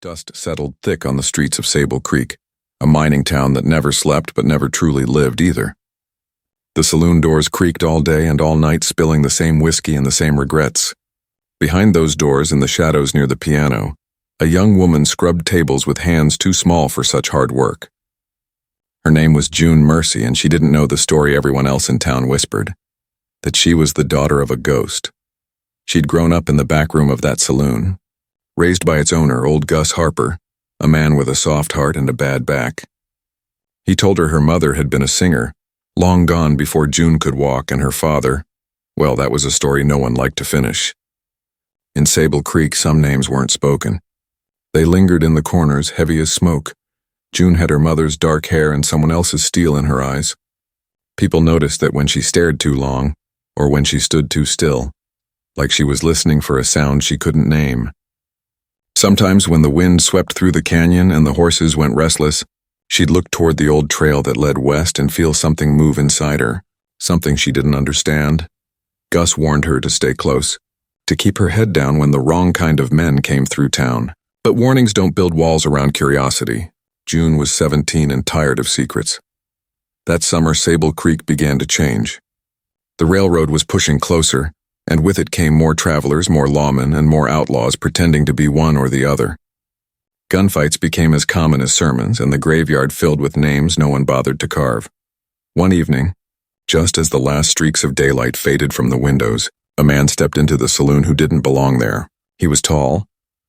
Dust settled thick on the streets of Sable Creek, a mining town that never slept but never truly lived either. The saloon doors creaked all day and all night, spilling the same whiskey and the same regrets. Behind those doors, in the shadows near the piano, a young woman scrubbed tables with hands too small for such hard work. Her name was June Mercy, and she didn't know the story everyone else in town whispered, that she was the daughter of a ghost. She'd grown up in the back room of that saloon, raised by its owner, old Gus Harper, a man with a soft heart and a bad back. He told her mother had been a singer, long gone before June could walk, and her father, well, that was a story no one liked to finish. In Sable Creek, some names weren't spoken. They lingered in the corners, heavy as smoke. June had her mother's dark hair and someone else's steel in her eyes. People noticed that when she stared too long, or when she stood too still, like she was listening for a sound she couldn't name. Sometimes when the wind swept through the canyon and the horses went restless, she'd look toward the old trail that led west and feel something move inside her, something she didn't understand. Gus warned her to stay close, to keep her head down when the wrong kind of men came through town. But warnings don't build walls around curiosity. June was 17 and tired of secrets. That summer, Sable Creek began to change. The railroad was pushing closer, and with it came more travelers, more lawmen, and more outlaws pretending to be one or the other. Gunfights became as common as sermons, and the graveyard filled with names no one bothered to carve. One evening, just as the last streaks of daylight faded from the windows, a man stepped into the saloon who didn't belong there. He was tall,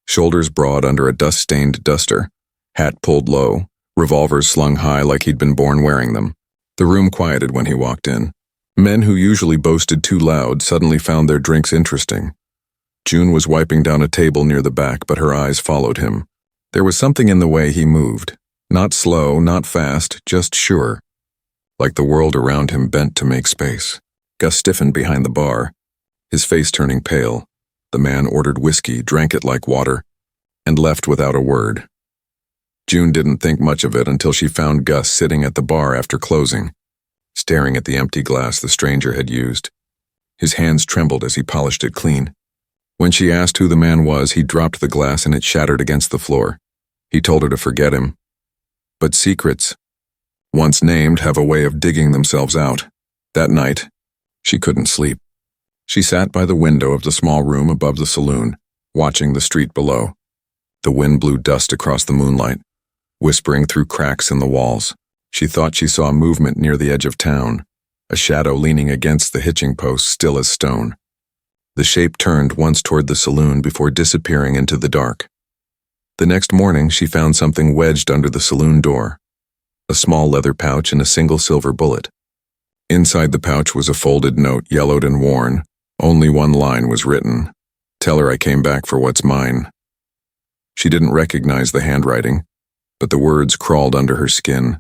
shoulders broad under a dust-stained duster, hat pulled low, revolvers slung high like he'd been born wearing them. The room quieted when he walked in. Men who usually boasted too loud suddenly found their drinks interesting. June was wiping down a table near the back, but her eyes followed him. There was something in the way he moved. Not slow, not fast, just sure. Like the world around him bent to make space. Gus stiffened behind the bar, his face turning pale. The man ordered whiskey, drank it like water, and left without a word. June didn't think much of it until she found Gus sitting at the bar after closing, staring at the empty glass the stranger had used. His hands trembled as he polished it clean. When she asked who the man was, he dropped the glass and it shattered against the floor. He told her to forget him. But secrets, once named, have a way of digging themselves out. That night, she couldn't sleep. She sat by the window of the small room above the saloon, watching the street below. The wind blew dust across the moonlight, whispering through cracks in the walls. She thought she saw movement near the edge of town, a shadow leaning against the hitching post, still as stone. The shape turned once toward the saloon before disappearing into the dark. The next morning, she found something wedged under the saloon door, a small leather pouch and a single silver bullet. Inside the pouch was a folded note, yellowed and worn. Only one line was written, "Tell her I came back for what's mine." She didn't recognize the handwriting, but the words crawled under her skin.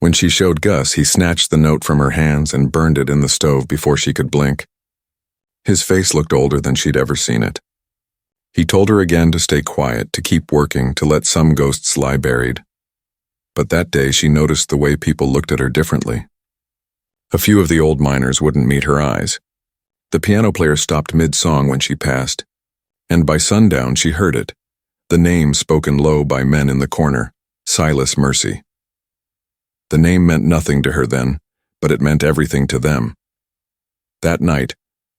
When she showed Gus, he snatched the note from her hands and burned it in the stove before she could blink. His face looked older than she'd ever seen it. He told her again to stay quiet, to keep working, to let some ghosts lie buried. But that day she noticed the way people looked at her differently. A few of the old miners wouldn't meet her eyes. The piano player stopped mid-song when she passed, and by sundown she heard it, the name spoken low by men in the corner, Silas Mercy. The name meant nothing to her then, but it meant everything to them. That night,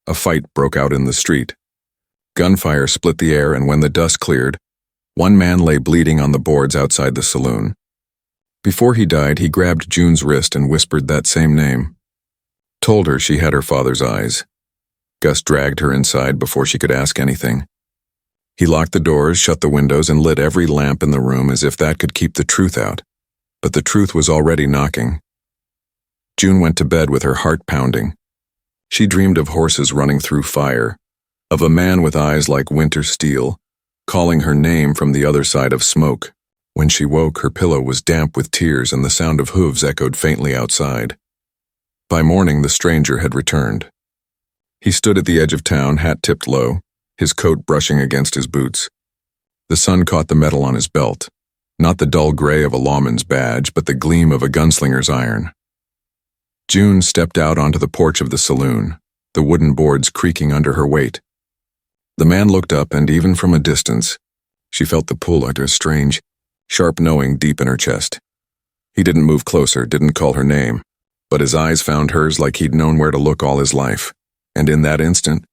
a fight broke out in the street. Gunfire split the air, and when the dust cleared, one man lay bleeding on the boards outside the saloon. Before he died, he grabbed June's wrist and whispered that same name. Told her she had her father's eyes. Gus dragged her inside before she could ask anything. He locked the doors, shut the windows, and lit every lamp in the room as if that could keep the truth out. But the truth was already knocking. June went to bed with her heart pounding. She dreamed of horses running through fire, of a man with eyes like winter steel, calling her name from the other side of smoke. When she woke, her pillow was damp with tears and the sound of hooves echoed faintly outside. By morning, the stranger had returned. He stood at the edge of town, hat tipped low, his coat brushing against his boots. The sun caught the metal on his belt, not the dull gray of a lawman's badge, but the gleam of a gunslinger's iron. June stepped out onto the porch of the saloon, the wooden boards creaking under her weight. The man looked up, and even from a distance, She felt the pull at a strange, sharp knowing deep in her chest. He didn't move closer, didn't call her name, but his eyes found hers like he'd known where to look all his life, and in that instant,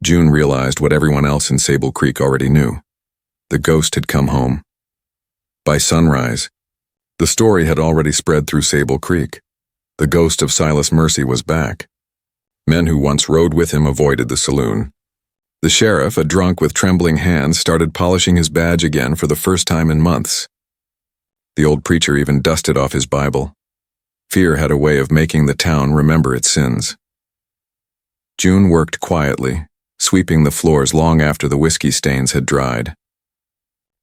June realized what everyone else in Sable Creek already knew. The ghost had come home. By sunrise, the story had already spread through Sable Creek. The ghost of Silas Mercy was back. Men who once rode with him avoided the saloon. The sheriff, a drunk with trembling hands, started polishing his badge again for the first time in months. The old preacher even dusted off his Bible. Fear had a way of making the town remember its sins. June worked quietly, sweeping the floors long after the whiskey stains had dried.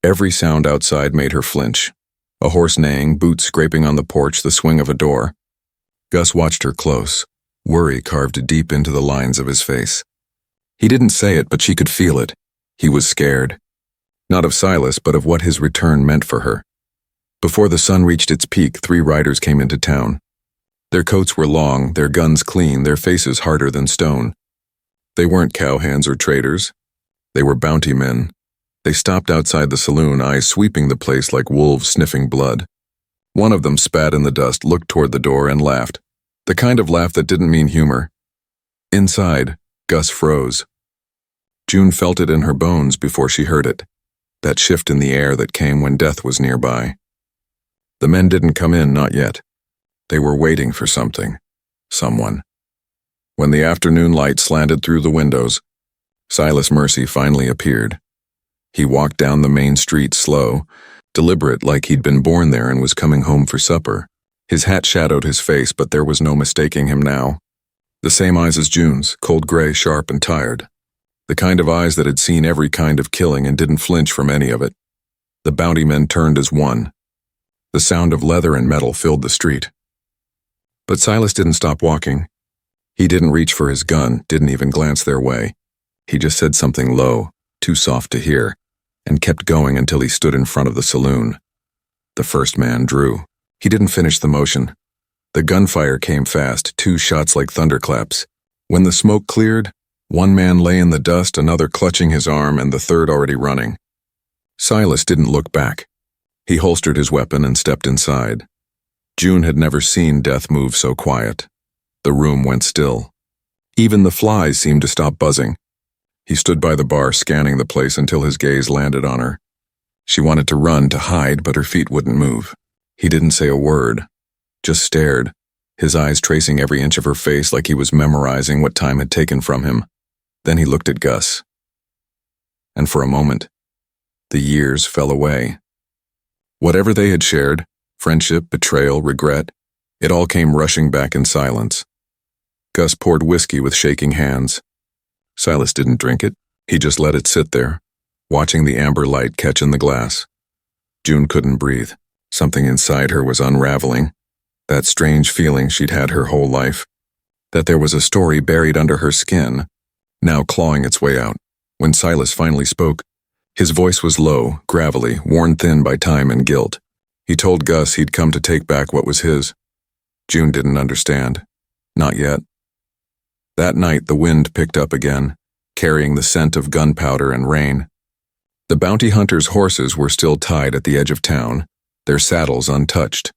Every sound outside made her flinch. A horse neighing, boots scraping on the porch, the swing of a door. Gus watched her close, worry carved deep into the lines of his face. He didn't say it, but she could feel it. He was scared. Not of Silas, but of what his return meant for her. Before the sun reached its peak, 3 riders came into town. Their coats were long, their guns clean, their faces harder than stone. They weren't cowhands or traders. They were bounty men. They stopped outside the saloon, eyes sweeping the place like wolves sniffing blood. One of them spat in the dust, looked toward the door, and laughed. The kind of laugh that didn't mean humor. Inside, Gus froze. June felt it in her bones before she heard it. That shift in the air that came when death was nearby. The men didn't come in, not yet. They were waiting for something. Someone. When the afternoon light slanted through the windows, Silas Mercy finally appeared. He walked down the main street slow, deliberate like he'd been born there and was coming home for supper. His hat shadowed his face, but there was no mistaking him now. The same eyes as June's, cold gray, sharp and tired. The kind of eyes that had seen every kind of killing and didn't flinch from any of it. The bounty men turned as one. The sound of leather and metal filled the street. But Silas didn't stop walking. He didn't reach for his gun, didn't even glance their way. He just said something low, too soft to hear, and kept going until he stood in front of the saloon. The first man drew. He didn't finish the motion. The gunfire came fast, 2 shots like thunderclaps. When the smoke cleared, one man lay in the dust, another clutching his arm, and the third already running. Silas didn't look back. He holstered his weapon and stepped inside. June had never seen death move so quiet. The room went still. Even the flies seemed to stop buzzing. He stood by the bar, scanning the place until his gaze landed on her. She wanted to run, to hide, but her feet wouldn't move. He didn't say a word, just stared, his eyes tracing every inch of her face like he was memorizing what time had taken from him. Then he looked at Gus. And for a moment, the years fell away. Whatever they had shared, friendship, betrayal, regret, it all came rushing back in silence. Gus poured whiskey with shaking hands. Silas didn't drink it. He just let it sit there, watching the amber light catch in the glass. June couldn't breathe. Something inside her was unraveling. That strange feeling she'd had her whole life. That there was a story buried under her skin, now clawing its way out. When Silas finally spoke, his voice was low, gravelly, worn thin by time and guilt. He told Gus he'd come to take back what was his. June didn't understand. Not yet. That night the wind picked up again, carrying the scent of gunpowder and rain. The bounty hunters' horses were still tied at the edge of town, their saddles untouched.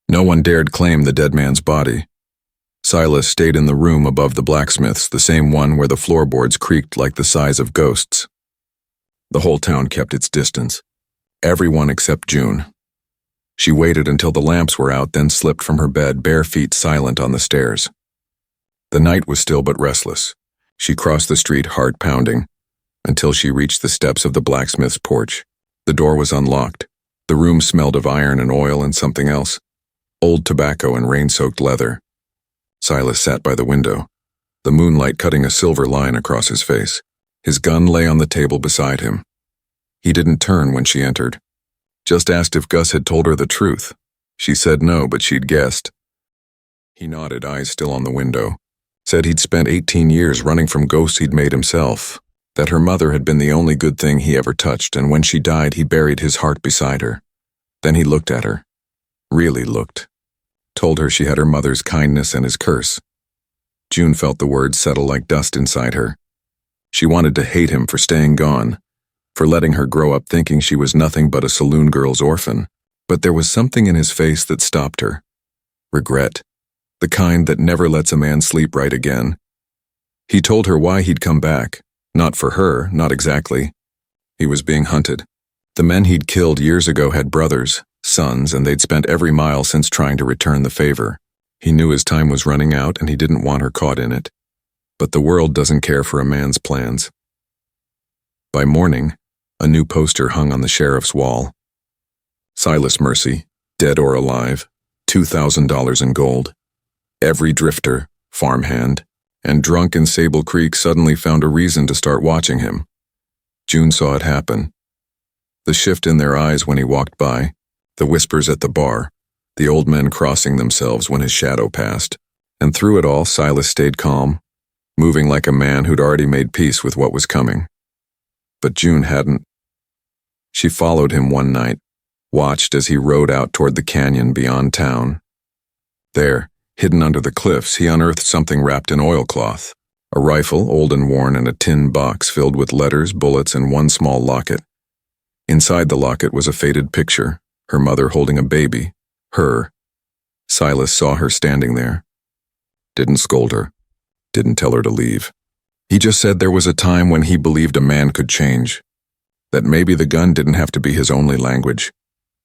No one dared claim the dead man's body. Silas stayed in the room above the blacksmith's, the same one where the floorboards creaked like the sighs of ghosts. The whole town kept its distance. Everyone except June. She waited until the lamps were out, then slipped from her bed, bare feet silent on the stairs. The night was still but restless. She crossed the street, heart pounding, until she reached the steps of the blacksmith's porch. The door was unlocked. The room smelled of iron and oil and something else, old tobacco and rain-soaked leather. Silas sat by the window, the moonlight cutting a silver line across his face. His gun lay on the table beside him. He didn't turn when she entered. Just asked if Gus had told her the truth. She said no, but she'd guessed. He nodded, eyes still on the window. Said he'd spent 18 years running from ghosts he'd made himself, that her mother had been the only good thing he ever touched, and when she died he buried his heart beside her. Then he looked at her. Really looked. Told her she had her mother's kindness and his curse. June felt the words settle like dust inside her. She wanted to hate him for staying gone, for letting her grow up thinking she was nothing but a saloon girl's orphan. But there was something in his face that stopped her. Regret. The kind that never lets a man sleep right again. He told her why he'd come back. Not for her, not exactly. He was being hunted. The men he'd killed years ago had brothers, sons, and they'd spent every mile since trying to return the favor. He knew his time was running out and he didn't want her caught in it. But the world doesn't care for a man's plans. By morning, a new poster hung on the sheriff's wall. Silas Mercy, dead or alive, $2,000 in gold. Every drifter, farmhand, and drunk in Sable Creek suddenly found a reason to start watching him. June saw it happen. The shift in their eyes when he walked by, the whispers at the bar, the old men crossing themselves when his shadow passed. And through it all, Silas stayed calm, moving like a man who'd already made peace with what was coming. But June hadn't. She followed him one night, watched as he rode out toward the canyon beyond town. There, hidden under the cliffs, he unearthed something wrapped in oilcloth. A rifle, old and worn, and a tin box filled with letters, bullets, and one small locket. Inside the locket was a faded picture, her mother holding a baby, her. Silas saw her standing there. Didn't scold her. Didn't tell her to leave. He just said there was a time when he believed a man could change. That maybe the gun didn't have to be his only language.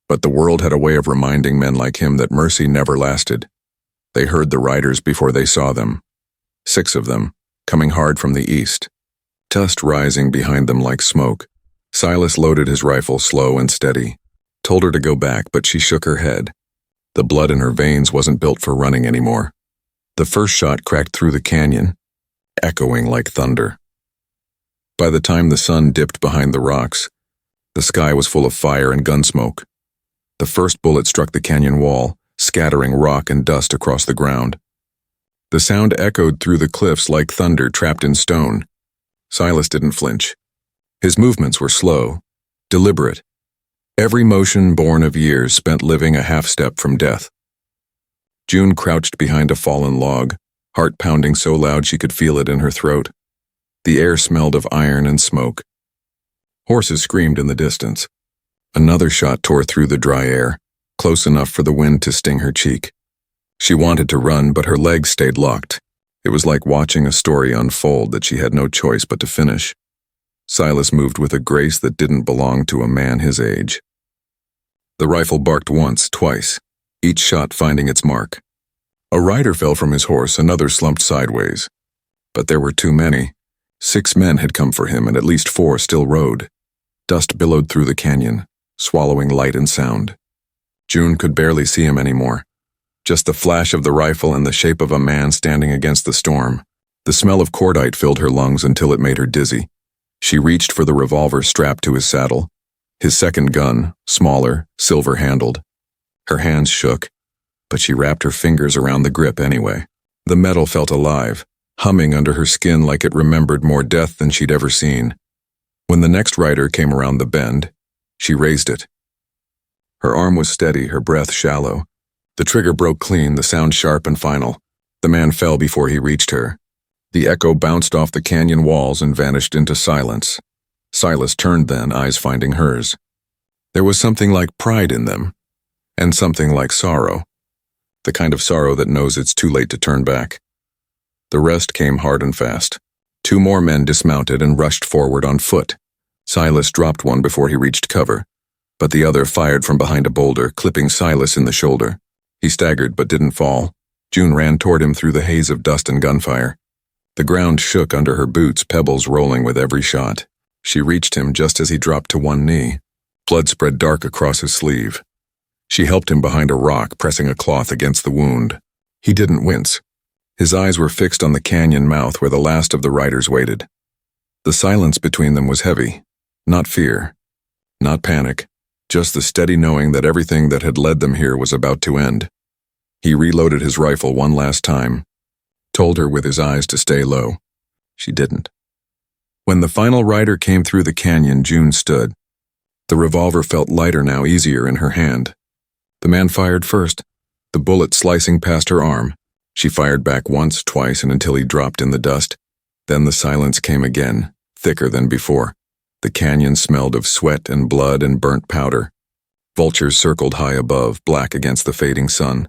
But the world had a way of reminding men like him that mercy never lasted. They heard the riders before they saw them. 6 of them, coming hard from the east. Dust rising behind them like smoke. Silas loaded his rifle slow and steady. Told her to go back, but she shook her head. The blood in her veins wasn't built for running anymore. The first shot cracked through the canyon, echoing like thunder. By the time the sun dipped behind the rocks, the sky was full of fire and gun smoke. The first bullet struck the canyon wall, scattering rock and dust across the ground. The sound echoed through the cliffs like thunder trapped in stone. Silas didn't flinch. His movements were slow, deliberate. Every motion born of years spent living a half-step from death. June crouched behind a fallen log, heart pounding so loud she could feel it in her throat. The air smelled of iron and smoke. Horses screamed in the distance. Another shot tore through the dry air, close enough for the wind to sting her cheek. She wanted to run, but her legs stayed locked. It was like watching a story unfold that she had no choice but to finish. Silas moved with a grace that didn't belong to a man his age. The rifle barked once, twice, each shot finding its mark. A rider fell from his horse, another slumped sideways. But there were too many. 6 men had come for him, and at least 4 still rode. Dust billowed through the canyon, swallowing light and sound. June could barely see him anymore. Just the flash of the rifle and the shape of a man standing against the storm. The smell of cordite filled her lungs until it made her dizzy. She reached for the revolver strapped to his saddle. His second gun, smaller, silver-handled. Her hands shook, but she wrapped her fingers around the grip anyway. The metal felt alive, humming under her skin like it remembered more death than she'd ever seen. When the next rider came around the bend, she raised it. Her arm was steady, her breath shallow. The trigger broke clean, the sound sharp and final. The man fell before he reached her. The echo bounced off the canyon walls and vanished into silence. Silas turned then, eyes finding hers. There was something like pride in them, and something like sorrow. The kind of sorrow that knows it's too late to turn back. The rest came hard and fast. 2 more men dismounted and rushed forward on foot. Silas dropped one before he reached cover, but the other fired from behind a boulder, clipping Silas in the shoulder. He staggered but didn't fall. June ran toward him through the haze of dust and gunfire. The ground shook under her boots, pebbles rolling with every shot. She reached him just as he dropped to one knee. Blood spread dark across his sleeve. She helped him behind a rock, pressing a cloth against the wound. He didn't wince. His eyes were fixed on the canyon mouth where the last of the riders waited. The silence between them was heavy. Not fear. Not panic. Just the steady knowing that everything that had led them here was about to end. He reloaded his rifle one last time. Told her with his eyes to stay low. She didn't. When the final rider came through the canyon, June stood. The revolver felt lighter now, easier in her hand. The man fired first, the bullet slicing past her arm. She fired back once, twice, and until he dropped in the dust. Then the silence came again, thicker than before. The canyon smelled of sweat and blood and burnt powder. Vultures circled high above, black against the fading sun.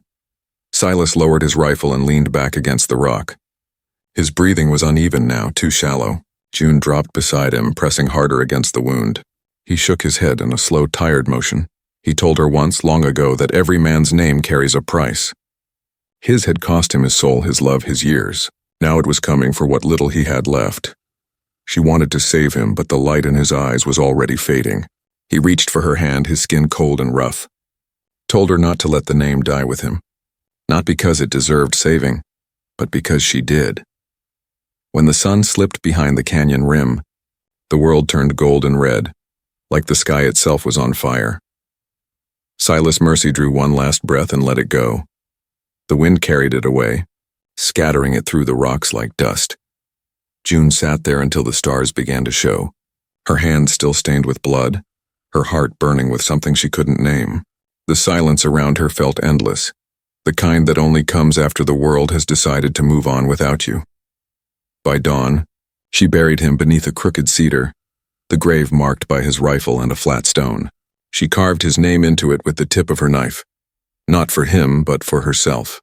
Silas lowered his rifle and leaned back against the rock. His breathing was uneven now, too shallow. June dropped beside him, pressing harder against the wound. He shook his head in a slow, tired motion. He told her once, long ago, that every man's name carries a price. His had cost him his soul, his love, his years. Now it was coming for what little he had left. She wanted to save him, but the light in his eyes was already fading. He reached for her hand, his skin cold and rough. Told her not to let the name die with him. Not because it deserved saving, but because she did. When the sun slipped behind the canyon rim, the world turned golden red, like the sky itself was on fire. Silas Mercy drew one last breath and let it go. The wind carried it away, scattering it through the rocks like dust. June sat there until the stars began to show, her hands still stained with blood, her heart burning with something she couldn't name. The silence around her felt endless, the kind that only comes after the world has decided to move on without you. By dawn, she buried him beneath a crooked cedar, the grave marked by his rifle and a flat stone. She carved his name into it with the tip of her knife, not for him, but for herself.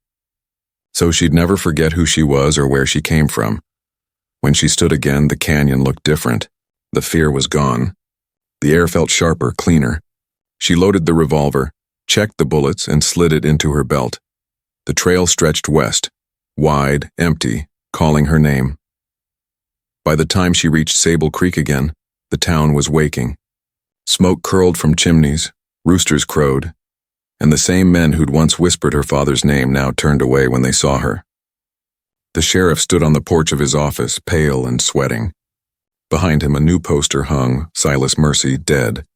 So she'd never forget who she was or where she came from. When she stood again, the canyon looked different. The fear was gone. The air felt sharper, cleaner. She loaded the revolver, checked the bullets, and slid it into her belt. The trail stretched west, wide, empty, calling her name. By the time she reached Sable Creek again, the town was waking. Smoke curled from chimneys, roosters crowed, and the same men who'd once whispered her father's name now turned away when they saw her. The sheriff stood on the porch of his office, pale and sweating. Behind him a new poster hung, Silas Mercy, dead.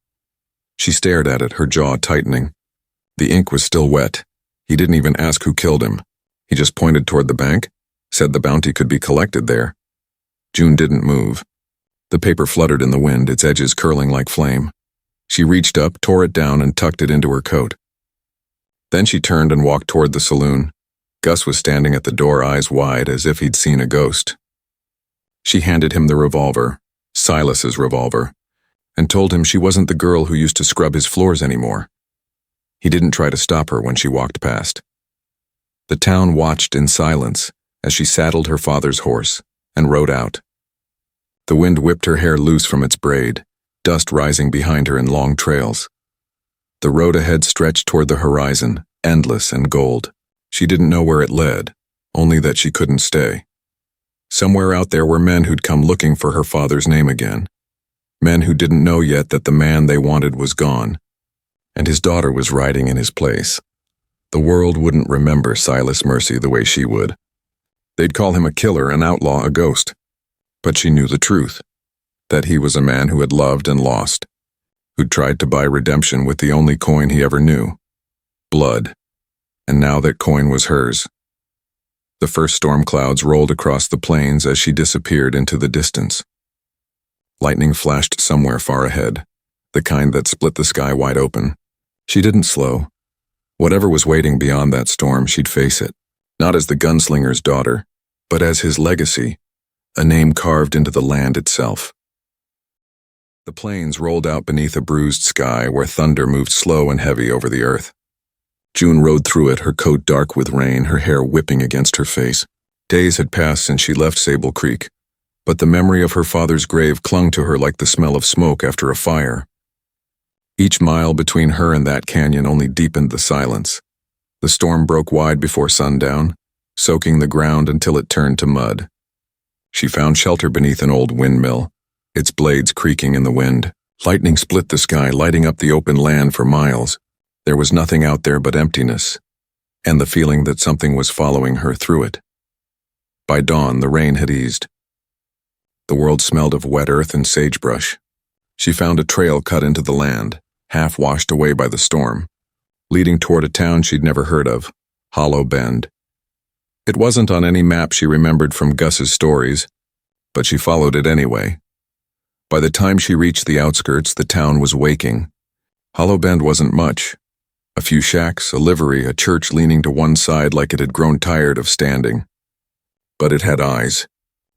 She stared at it, her jaw tightening. The ink was still wet. He didn't even ask who killed him. He just pointed toward the bank, said the bounty could be collected there. June didn't move. The paper fluttered in the wind, its edges curling like flame. She reached up, tore it down, and tucked it into her coat. Then she turned and walked toward the saloon. Gus was standing at the door, eyes wide, as if he'd seen a ghost. She handed him the revolver, Silas's revolver, and told him she wasn't the girl who used to scrub his floors anymore. He didn't try to stop her when she walked past. The town watched in silence as she saddled her father's horse and rode out. The wind whipped her hair loose from its braid, dust rising behind her in long trails. The road ahead stretched toward the horizon, endless and gold. She didn't know where it led, only that she couldn't stay. Somewhere out there were men who'd come looking for her father's name again. Men who didn't know yet that the man they wanted was gone, and his daughter was riding in his place. The world wouldn't remember Silas Mercy the way she would. They'd call him a killer, an outlaw, a ghost. But she knew the truth, that he was a man who had loved and lost, who'd tried to buy redemption with the only coin he ever knew, blood, and now that coin was hers. The first storm clouds rolled across the plains as she disappeared into the distance. Lightning flashed somewhere far ahead, the kind that split the sky wide open. She didn't slow. Whatever was waiting beyond that storm, she'd face it, not as the gunslinger's daughter, but as his legacy, a name carved into the land itself. The plains rolled out beneath a bruised sky where thunder moved slow and heavy over the earth. June rode through it, her coat dark with rain, her hair whipping against her face. Days had passed since she left Sable Creek, but the memory of her father's grave clung to her like the smell of smoke after a fire. Each mile between her and that canyon only deepened the silence. The storm broke wide before sundown, soaking the ground until it turned to mud. She found shelter beneath an old windmill, its blades creaking in the wind. Lightning split the sky, lighting up the open land for miles. There was nothing out there but emptiness, and the feeling that something was following her through it. By dawn, the rain had eased. The world smelled of wet earth and sagebrush. She found a trail cut into the land, half washed away by the storm, leading toward a town she'd never heard of, Hollow Bend. It wasn't on any map she remembered from Gus's stories, but she followed it anyway. By the time she reached the outskirts, the town was waking. Hollow Bend wasn't much. A few shacks, a livery, a church leaning to one side like it had grown tired of standing. But it had eyes.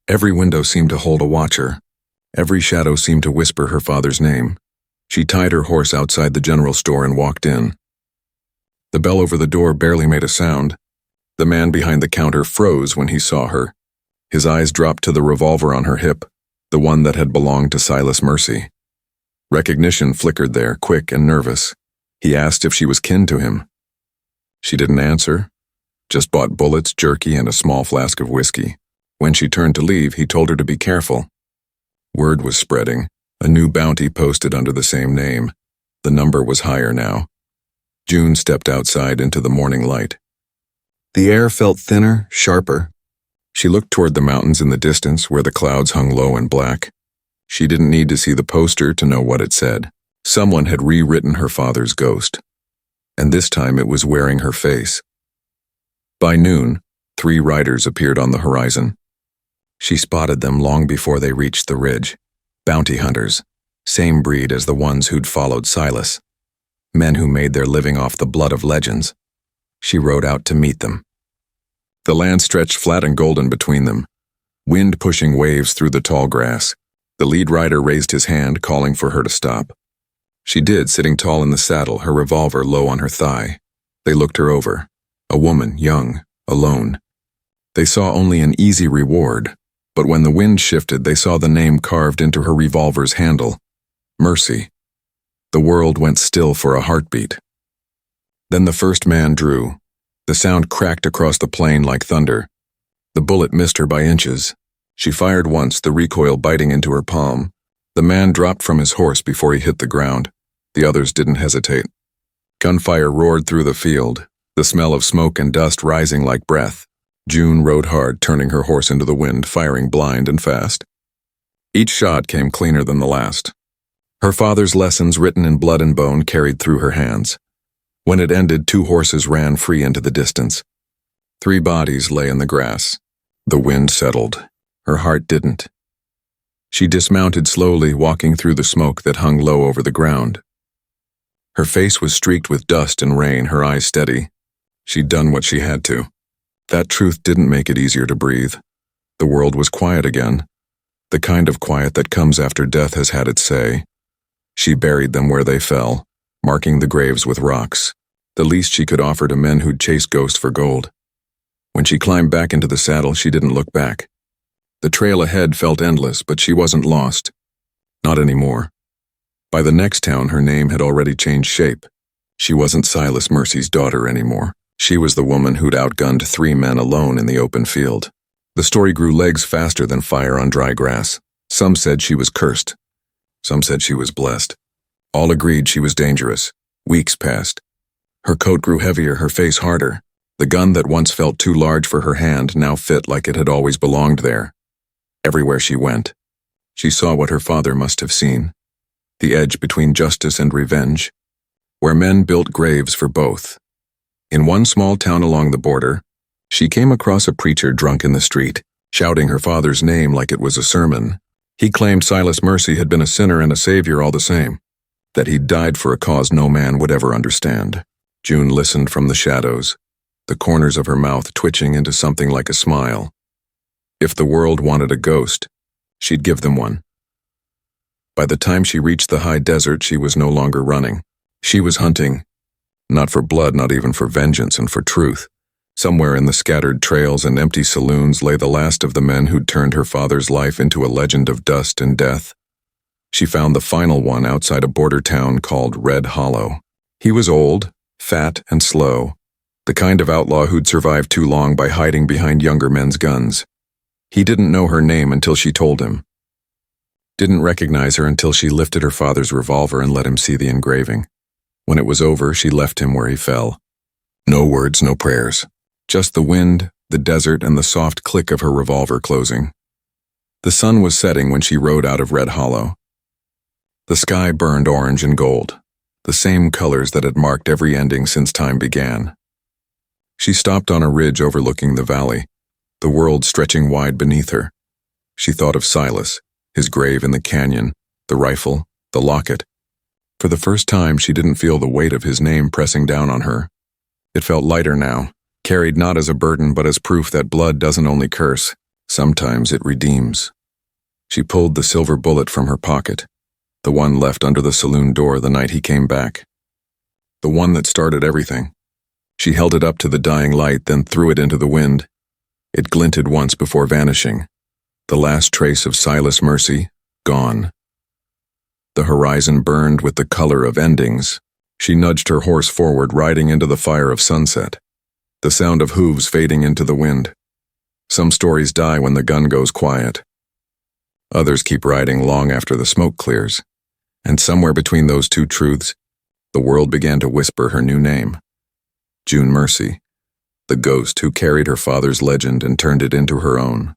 Every window seemed to hold a watcher. Every shadow seemed to whisper her father's name. She tied her horse outside the general store and walked in. The bell over the door barely made a sound. The man behind the counter froze when he saw her. His eyes dropped to the revolver on her hip, the one that had belonged to Silas Mercy. Recognition flickered there, quick and nervous. He asked if she was kin to him. She didn't answer, just bought bullets, jerky, and a small flask of whiskey. When she turned to leave, he told her to be careful. Word was spreading. A new bounty posted under the same name. The number was higher now. June stepped outside into the morning light. The air felt thinner, sharper. She looked toward the mountains in the distance where the clouds hung low and black. She didn't need to see the poster to know what it said. Someone had rewritten her father's ghost. And this time it was wearing her face. By noon, 3 riders appeared on the horizon. She spotted them long before they reached the ridge. Bounty hunters, same breed as the ones who'd followed Silas. Men who made their living off the blood of legends. She rode out to meet them. The land stretched flat and golden between them, wind pushing waves through the tall grass. The lead rider raised his hand, calling for her to stop. She did, sitting tall in the saddle, her revolver low on her thigh. They looked her over. A woman, young, alone. They saw only an easy reward. But when the wind shifted, they saw the name carved into her revolver's handle. Mercy. The world went still for a heartbeat. Then the first man drew. The sound cracked across the plain like thunder. The bullet missed her by inches. She fired once, the recoil biting into her palm. The man dropped from his horse before he hit the ground. The others didn't hesitate. Gunfire roared through the field, the smell of smoke and dust rising like breath. June rode hard, turning her horse into the wind, firing blind and fast. Each shot came cleaner than the last. Her father's lessons written in blood and bone carried through her hands. When it ended, 2 horses ran free into the distance. 3 bodies lay in the grass. The wind settled. Her heart didn't. She dismounted slowly, walking through the smoke that hung low over the ground. Her face was streaked with dust and rain, her eyes steady. She'd done what she had to. That truth didn't make it easier to breathe. The world was quiet again, the kind of quiet that comes after death has had its say. She buried them where they fell, marking the graves with rocks, the least she could offer to men who'd chase ghosts for gold. When she climbed back into the saddle, she didn't look back. The trail ahead felt endless, but she wasn't lost. Not anymore. By the next town, her name had already changed shape. She wasn't Silas Mercy's daughter anymore. She was the woman who'd outgunned 3 men alone in the open field. The story grew legs faster than fire on dry grass. Some said she was cursed. Some said she was blessed. All agreed she was dangerous. Weeks passed. Her coat grew heavier, her face harder. The gun that once felt too large for her hand now fit like it had always belonged there. Everywhere she went, she saw what her father must have seen. The edge between justice and revenge, where men built graves for both. In one small town along the border, she came across a preacher drunk in the street, shouting her father's name like it was a sermon. He claimed Silas Mercy had been a sinner and a savior all the same, that he'd died for a cause no man would ever understand. June listened from the shadows, the corners of her mouth twitching into something like a smile. If the world wanted a ghost, she'd give them one. By the time she reached the high desert, she was no longer running. She was hunting. Not for blood, not even for vengeance and for truth. Somewhere in the scattered trails and empty saloons lay the last of the men who'd turned her father's life into a legend of dust and death. She found the final one outside a border town called Red Hollow. He was old, fat, and slow, the kind of outlaw who'd survived too long by hiding behind younger men's guns. He didn't know her name until she told him. Didn't recognize her until she lifted her father's revolver and let him see the engraving. When it was over, she left him where he fell. No words, no prayers. Just the wind, the desert, and the soft click of her revolver closing. The sun was setting when she rode out of Red Hollow. The sky burned orange and gold, the same colors that had marked every ending since time began. She stopped on a ridge overlooking the valley, the world stretching wide beneath her. She thought of Silas, his grave in the canyon, the rifle, the locket. For the first time, she didn't feel the weight of his name pressing down on her. It felt lighter now, carried not as a burden but as proof that blood doesn't only curse, sometimes it redeems. She pulled the silver bullet from her pocket, the one left under the saloon door the night he came back. The one that started everything. She held it up to the dying light, then threw it into the wind. It glinted once before vanishing. The last trace of Silas Mercy, gone. The horizon burned with the color of endings. She nudged her horse forward, riding into the fire of sunset. The sound of hooves fading into the wind. Some stories die when the gun goes quiet. Others keep riding long after the smoke clears. And somewhere between those two truths, the world began to whisper her new name. June Mercy, the ghost who carried her father's legend and turned it into her own.